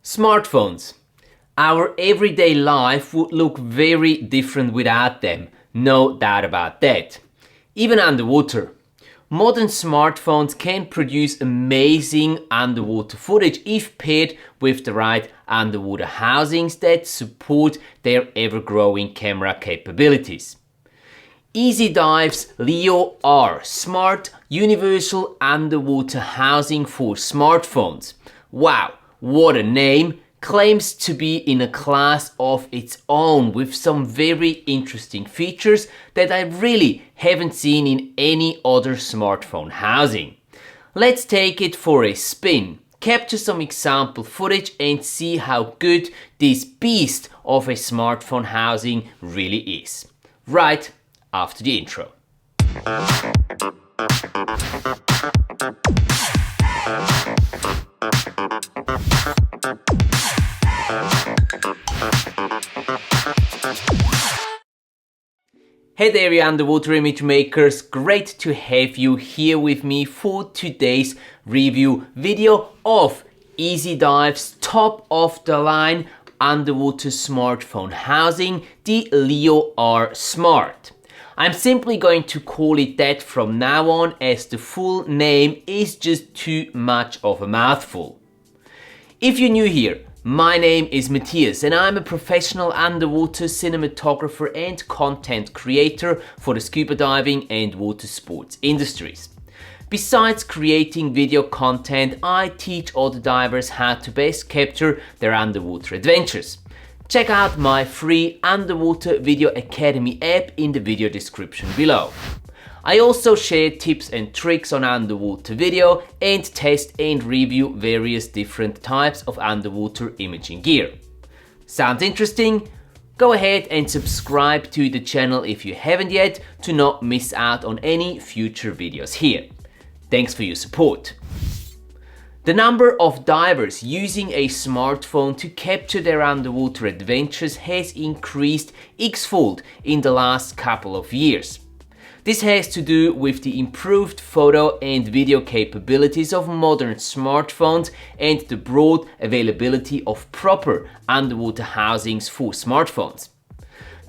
Smartphones. Our everyday life would look very different without them, no doubt about that. Even underwater. Modern smartphones can produce amazing underwater footage if paired with the right underwater housings that support their ever-growing camera capabilities. EasyDive's LeoR, Smart Universal Underwater Housing for Smartphones. Wow, what a name! Claims to be in a class of its own with some very interesting features that I really haven't seen in any other smartphone housing. Let's take it for a spin, capture some example footage and see how good this beast of a smartphone housing really is. Right after the intro. Hey there, you underwater image makers, great to have you here with me for today's review video of EasyDive's top of the line underwater smartphone housing, the LeoR Smart. I'm simply going to call it that from now on as the full name is just too much of a mouthful. If you're new here, my name is Matthias and I'm a professional underwater cinematographer and content creator for the scuba diving and water sports industries. Besides creating video content, I teach other divers how to best capture their underwater adventures. Check out my free Underwater Video Academy app in the video description below. I also share tips and tricks on underwater video and test and review various different types of underwater imaging gear. Sounds interesting? Go ahead and subscribe to the channel if you haven't yet to not miss out on any future videos here. Thanks for your support. The number of divers using a smartphone to capture their underwater adventures has increased x-fold in the last couple of years. This has to do with the improved photo and video capabilities of modern smartphones and the broad availability of proper underwater housings for smartphones.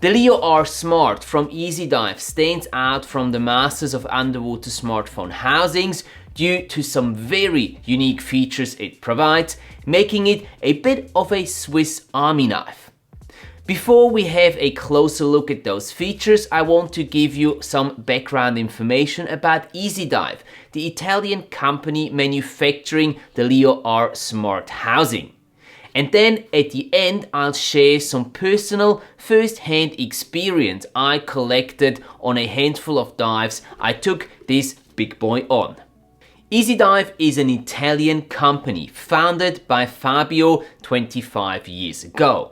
The LeoR Smart from EasyDive stands out from the masses of underwater smartphone housings due to some very unique features it provides, making it a bit of a Swiss Army knife. Before we have a closer look at those features, I want to give you some background information about EasyDive, the Italian company manufacturing the LeoR Smart housing. And then at the end, I'll share some personal first-hand experience I collected on a handful of dives I took this big boy on. EasyDive is an Italian company founded by Fabio 25 years ago.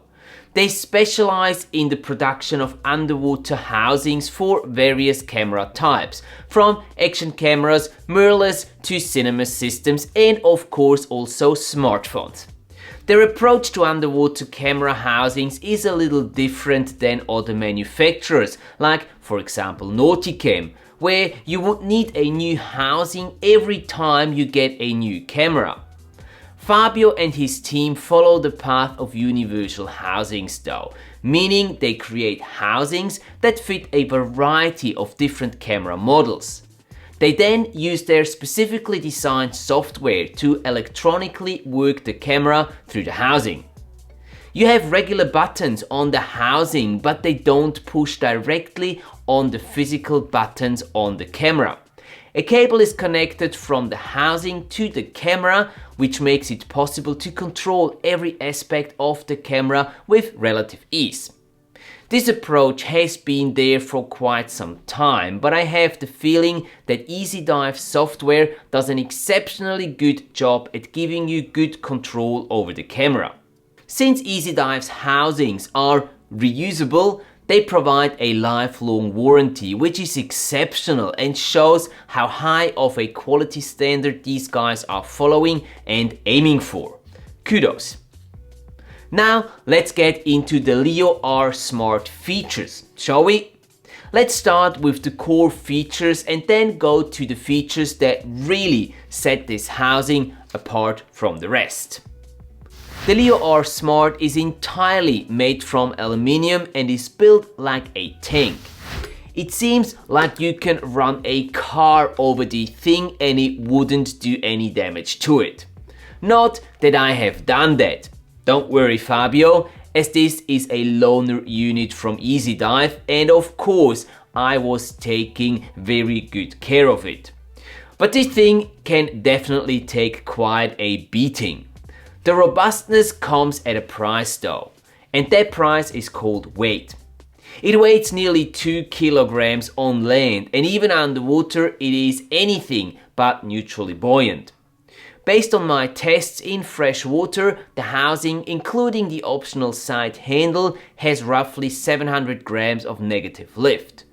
They specialize in the production of underwater housings for various camera types, from action cameras, mirrorless to cinema systems, and of course also smartphones. Their approach to underwater camera housings is a little different than other manufacturers, like for example Nauticam, where you would need a new housing every time you get a new camera. Fabio and his team follow the path of universal housings though, meaning they create housings that fit a variety of different camera models. They then use their specifically designed software to electronically work the camera through the housing. You have regular buttons on the housing, but they don't push directly on the physical buttons on the camera. A cable is connected from the housing to the camera, which makes it possible to control every aspect of the camera with relative ease. This approach has been there for quite some time, but I have the feeling that EasyDive software does an exceptionally good job at giving you good control over the camera. Since EasyDive's housings are reusable, they provide a lifelong warranty, which is exceptional and shows how high of a quality standard these guys are following and aiming for. Kudos. Now let's get into the LeoR Smart features, shall we? Let's start with the core features and then go to the features that really set this housing apart from the rest. The LeoR Smart is entirely made from aluminium and is built like a tank. It seems like you can run a car over the thing and it wouldn't do any damage to it. Not that I have done that. Don't worry, Fabio, as this is a loaner unit from EasyDive and of course I was taking very good care of it. But this thing can definitely take quite a beating. The robustness comes at a price though, and that price is called weight. It weighs nearly 2 kilograms on land and even underwater it is anything but neutrally buoyant. Based on my tests in fresh water, the housing, including the optional side handle, has roughly 700 grams of negative lift.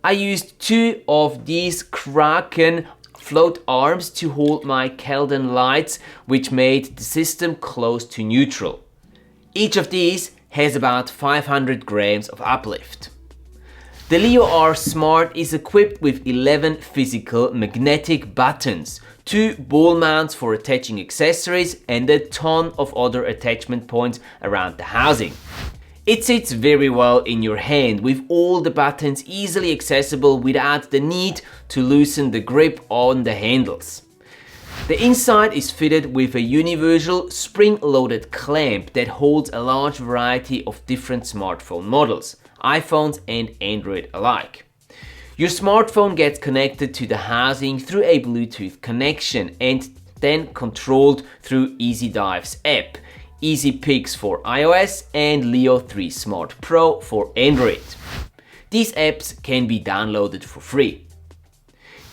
I used 2 of these Kraken float arms to hold my Kelden lights, which made the system close to neutral. Each of these has about 500 grams of uplift. The LeoR Smart is equipped with 11 physical magnetic buttons, 2 ball mounts for attaching accessories and a ton of other attachment points around the housing. It sits very well in your hand with all the buttons easily accessible without the need to loosen the grip on the handles. The inside is fitted with a universal spring-loaded clamp that holds a large variety of different smartphone models, iPhones and Android alike. Your smartphone gets connected to the housing through a Bluetooth connection and then controlled through EasyDive's app, EasyPix for iOS and Leo 3 Smart Pro for Android. These apps can be downloaded for free.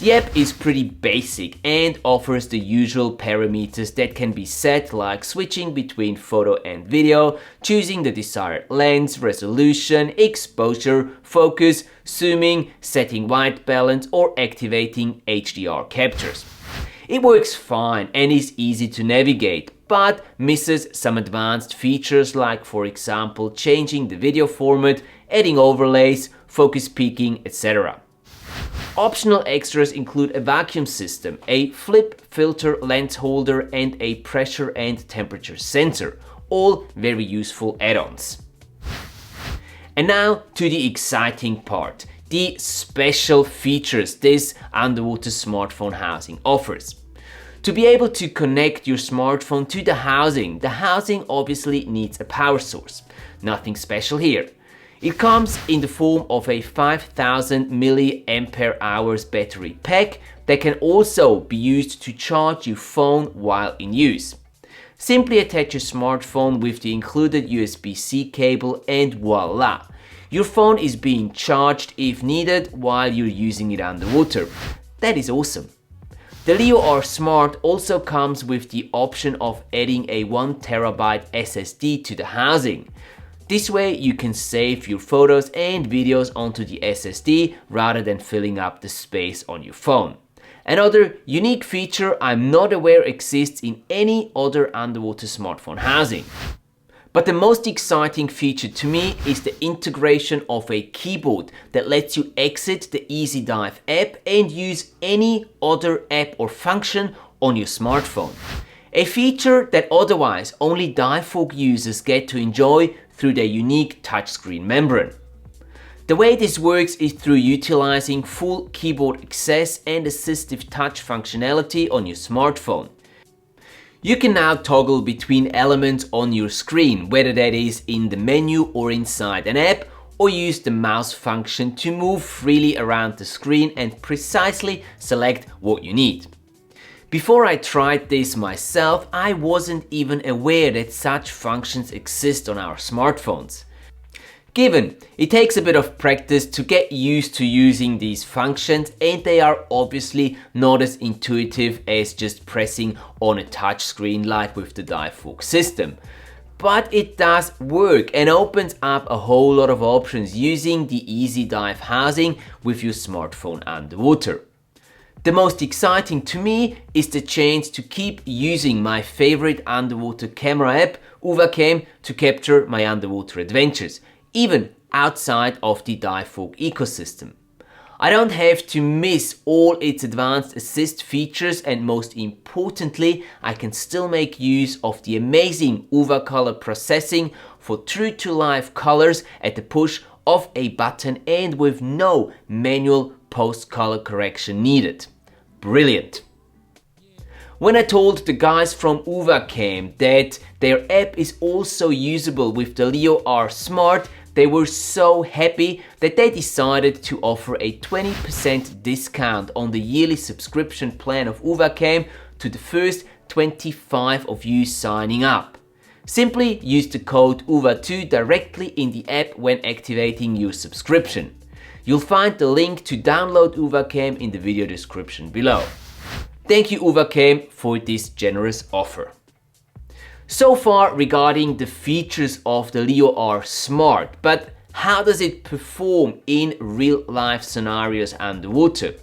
The app is pretty basic and offers the usual parameters that can be set, like switching between photo and video, choosing the desired lens, resolution, exposure, focus, zooming, setting white balance or activating HDR captures. It works fine and is easy to navigate, but misses some advanced features like, for example, changing the video format, adding overlays, focus peaking, etc. Optional extras include a vacuum system, a flip filter lens holder and a pressure and temperature sensor, all very useful add-ons. And now to the exciting part, the special features this underwater smartphone housing offers. To be able to connect your smartphone to the housing obviously needs a power source. Nothing special here. It comes in the form of a 5000 mAh battery pack that can also be used to charge your phone while in use. Simply attach your smartphone with the included USB-C cable and voila! Your phone is being charged if needed while you're using it underwater. That is awesome. The LeoR Smart also comes with the option of adding a 1TB SSD to the housing. This way you can save your photos and videos onto the SSD rather than filling up the space on your phone. Another unique feature I'm not aware exists in any other underwater smartphone housing. But the most exciting feature to me is the integration of a keyboard that lets you exit the EasyDive app and use any other app or function on your smartphone. A feature that otherwise only DiveFog users get to enjoy through their unique touchscreen membrane. The way this works is through utilizing full keyboard access and assistive touch functionality on your smartphone. You can now toggle between elements on your screen, whether that is in the menu or inside an app, or use the mouse function to move freely around the screen and precisely select what you need. Before I tried this myself, I wasn't even aware that such functions exist on our smartphones. Given it takes a bit of practice to get used to using these functions and they are obviously not as intuitive as just pressing on a touchscreen like with the DiveFog system. But it does work and opens up a whole lot of options using the EasyDive housing with your smartphone underwater. The most exciting to me is the chance to keep using my favorite underwater camera app, UWACAM, to capture my underwater adventures, even outside of the DiveFog ecosystem. I don't have to miss all its advanced assist features, and most importantly, I can still make use of the amazing UVA color processing for true to life colors at the push of a button and with no manual post color correction needed. Brilliant! When I told the guys from UWACAM that their app is also usable with the LeoR Smart, they were so happy that they decided to offer a 20% discount on the yearly subscription plan of UWACAM to the first 25 of you signing up. Simply use the code UWA2 directly in the app when activating your subscription. You'll find the link to download UWACAM in the video description below. Thank you UWACAM for this generous offer. So far regarding the features of the LeoR Smart, but how does it perform in real life scenarios underwater?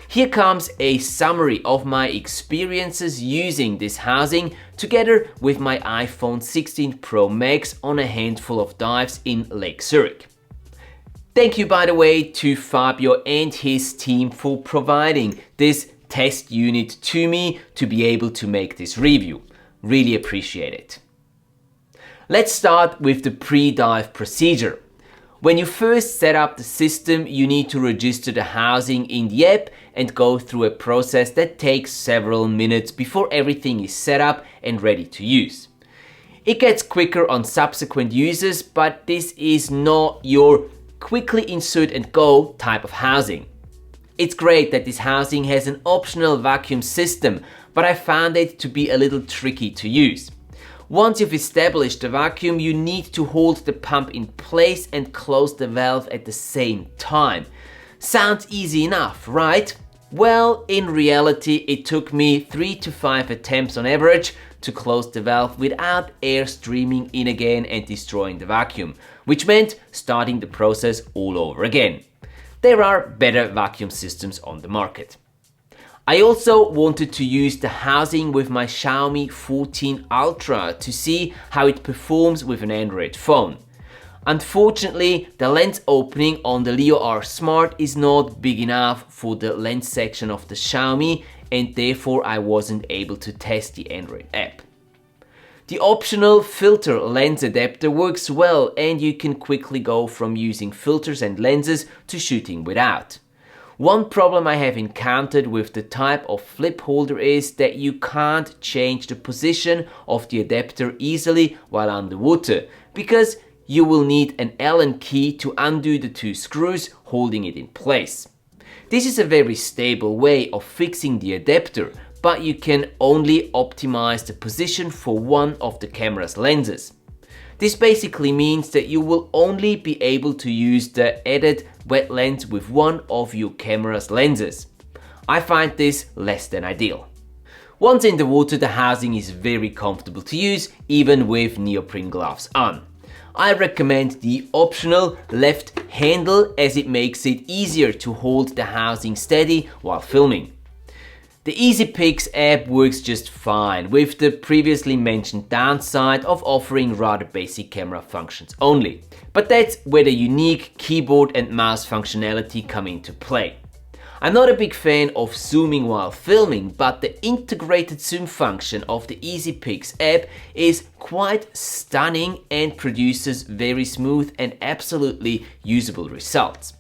Here comes a summary of my experiences using this housing together with my iPhone 16 Pro Max on a handful of dives in Lake Zurich. Thank you by the way to Fabio and his team for providing this test unit to me to be able to make this review. Really appreciate it. Let's start with the pre-dive procedure. When you first set up the system, you need to register the housing in the app and go through a process that takes several minutes before everything is set up and ready to use. It gets quicker on subsequent users, but this is not your quickly insert and go type of housing. It's great that this housing has an optional vacuum system, but I found it to be a little tricky to use. Once you've established the vacuum, you need to hold the pump in place and close the valve at the same time. Sounds easy enough, right? Well, in reality, it took me 3 to 5 attempts on average to close the valve without air streaming in again and destroying the vacuum, which meant starting the process all over again. There are better vacuum systems on the market. I also wanted to use the housing with my Xiaomi 14 Ultra to see how it performs with an Android phone. Unfortunately, the lens opening on the LeoR Smart is not big enough for the lens section of the Xiaomi, and therefore I wasn't able to test the Android app. The optional filter lens adapter works well, and you can quickly go from using filters and lenses to shooting without. One problem I have encountered with the type of flip holder is that you can't change the position of the adapter easily while underwater, because you will need an Allen key to undo the 2 screws holding it in place. This is a very stable way of fixing the adapter, but you can only optimize the position for one of the camera's lenses. This basically means that you will only be able to use the added wet lens with one of your camera's lenses. I find this less than ideal. Once in the water, the housing is very comfortable to use, even with neoprene gloves on. I recommend the optional left handle as it makes it easier to hold the housing steady while filming. The EasyPix app works just fine, with the previously mentioned downside of offering rather basic camera functions only. But that's where the unique keyboard and mouse functionality come into play. I'm not a big fan of zooming while filming, but the integrated zoom function of the EasyPix app is quite stunning and produces very smooth and absolutely usable results.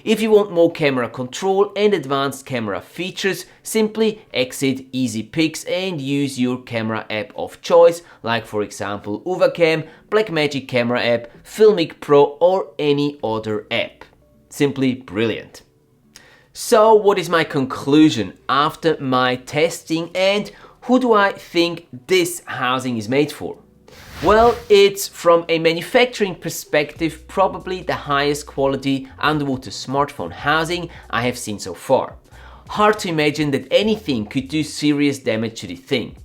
If you want more camera control and advanced camera features, simply exit EasyPix and use your camera app of choice, like for example UWACAM, Blackmagic Camera app, Filmic Pro or any other app. Simply brilliant. So what is my conclusion after my testing, and who do I think this housing is made for? Well, it's from a manufacturing perspective probably the highest quality underwater smartphone housing I have seen so far. Hard to imagine that anything could do serious damage to the thing.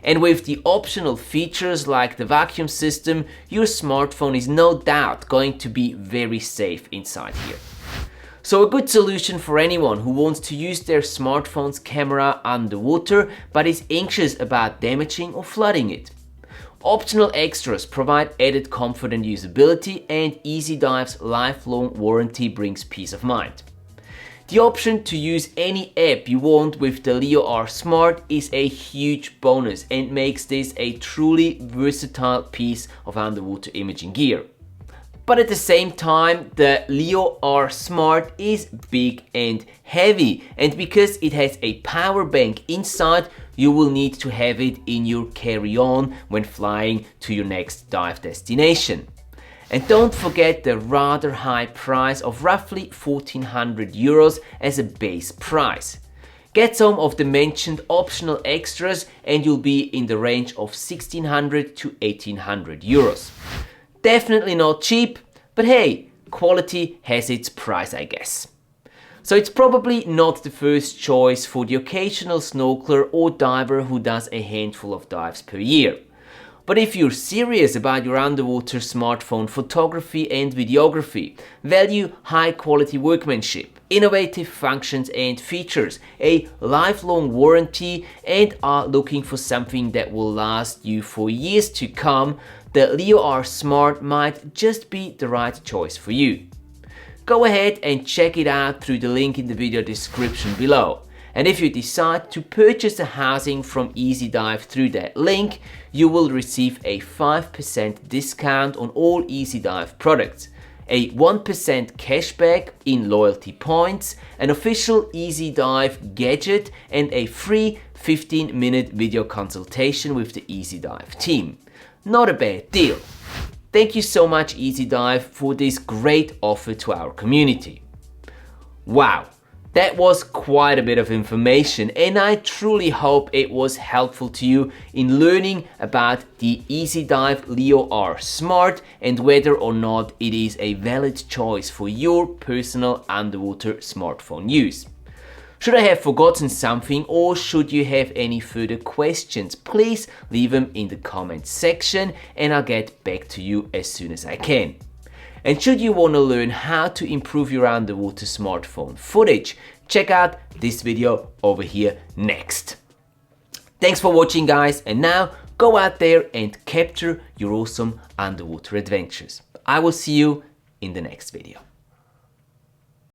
And with the optional features like the vacuum system, your smartphone is no doubt going to be very safe inside here. So a good solution for anyone who wants to use their smartphone's camera underwater but is anxious about damaging or flooding it. Optional extras provide added comfort and usability, and EasyDive's lifelong warranty brings peace of mind. The option to use any app you want with the LeoR Smart is a huge bonus and makes this a truly versatile piece of underwater imaging gear. But at the same time, the LeoR Smart is big and heavy, and because it has a power bank inside, you will need to have it in your carry-on when flying to your next dive destination. And don't forget the rather high price of roughly 1,400 euros as a base price. Get some of the mentioned optional extras and you'll be in the range of 1,600 to 1,800 euros. Definitely not cheap, but hey, quality has its price, I guess. So it's probably not the first choice for the occasional snorkeler or diver who does a handful of dives per year. But if you're serious about your underwater smartphone photography and videography, value high quality workmanship, innovative functions and features, a lifelong warranty, and are looking for something that will last you for years to come, the LeoR Smart might just be the right choice for you. Go ahead and check it out through the link in the video description below. And if you decide to purchase the housing from EasyDive through that link, you will receive a 5% discount on all EasyDive products, a 1% cashback in loyalty points, an official EasyDive gadget, and a free 15-minute video consultation with the EasyDive team. Not a bad deal. Thank you so much EasyDive for this great offer to our community. Wow, that was quite a bit of information and I truly hope it was helpful to you in learning about the EasyDive LeoR Smart and whether or not it is a valid choice for your personal underwater smartphone use. Should I have forgotten something or should you have any further questions, please leave them in the comments section and I'll get back to you as soon as I can. And should you want to learn how to improve your underwater smartphone footage, check out this video over here next. Thanks for watching guys, and now go out there and capture your awesome underwater adventures. I will see you in the next video.